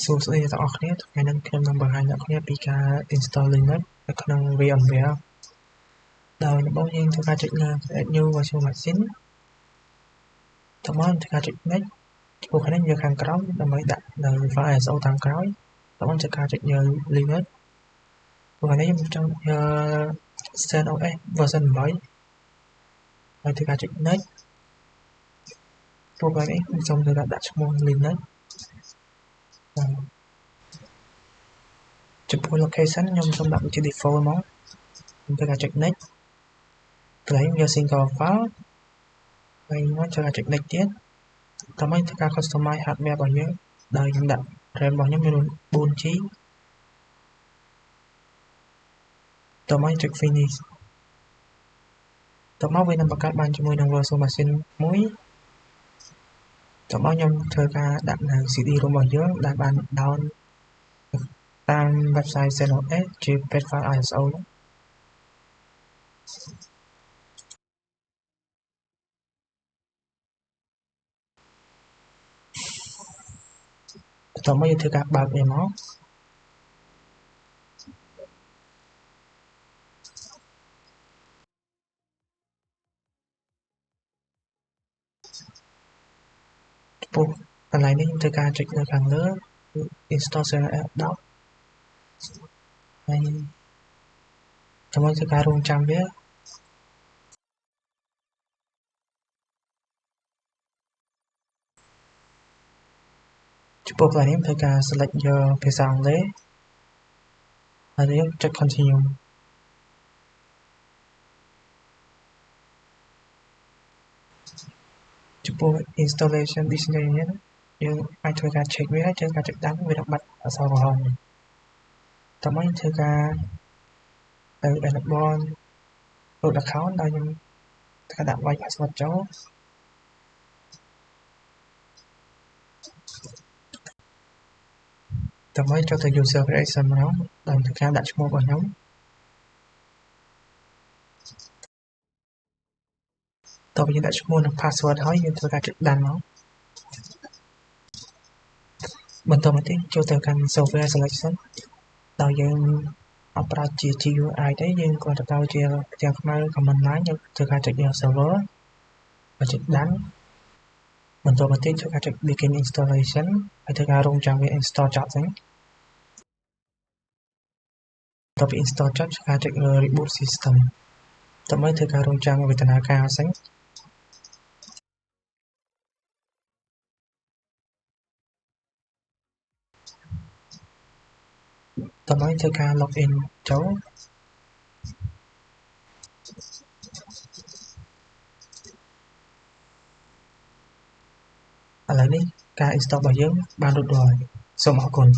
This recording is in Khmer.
សួស្តីទាំងអស់គ្នាថ្ងៃនេះខ្ញុំនឹងបង្ហាញអ្នកគ្នាពីការ install Linux នៅក្នុង VMware ដោយដំបូងយើងធ្វើការចុចលើ Create New Virtual Machine តាមមកធ្វើការចុច Next ចំពោះខាងនេះយកខាងក្រោមដើម្បីដាក់នៅ file ISO តាមក្រោយតាមមកធ្វើការចុចលើ Linux ព្រោះខាងនេះខ្ញុំចង់យក CentOS version 8ហើយធ្វើការចុច Next ព្រោះខាងនេះខ្ញុំសូមធ្វើការដាក់ឈ្មោះ Linux ចំពោះ location ខ្ញុំសូមដាក់ជា default មកខ្ញុំធ្វើការចុច next កន្លែងយក single file ហើយមកធ្វើការចុច next ទៀតតាមមកធ្វើការ customize hardware របស់យើងដោយខ្ញុំដាក់ RAM របស់ខ្ញុំមាន 4G តាមមកចុច finish តាមមកវានឹងបង្កើតបានជាមួយនឹង virtual machine មួយតាមមកខ្ញុំធ្វើការដាក់នៅ CD របស់យើងដែលបាន down តាម website CentOS ជា page file ISO តោះមកយើងធ្វើការបើកវាមកចំពោះកន្លែងនេះខ្ញុំធ្វើការចុចនៅខាងលើ install CentOS 10ហើយតោះមកធ្វើការរងចាំវាចំពោះកន្លែងនេះធ្វើការ select យកភាសាអង់គ្លេសហើយយើងចុច continue ចំពោះ installation destination យើងអាចធ្វើការ check វាហើយធ្វើការចុចដាំវានឹងបាត់អក្សរក្រហមតោះមកធ្វើការទៅ enable root account ដោយខ្ញុំធ្វើការដាក់ white password ចូលតោះមកចូលទៅ user creation មកដោយធ្វើការដាក់ឈ្មោះរបស់ខ្ញុំតោះយើងដាក់ឈ្មោះនិង password ហើយយើងធ្វើការចុចដាំមកបន្តមកទៀតចូលទៅកាន់ software selection ដោយយើងអត់ប្រើជា GUI ទេយើងគ្រាន់តែប្រើជាទាំងខ្មៅ command line យើងធ្វើការចុចយក server ហើយចុចដាំបន្តមកទៀតធ្វើការចុច begin installation ហើយធ្វើការរងចាំវា install ចប់សិនបន្ទាប់ពី install ចប់ធ្វើការចុច reboot system តោះមកធ្វើការរងចាំវាដំណើរការសិនតោះមកធ្វើការ login ចូលឥឡូវនេះការ install របស់យើងបានរួចរាល់ហើយសូមអរគុណ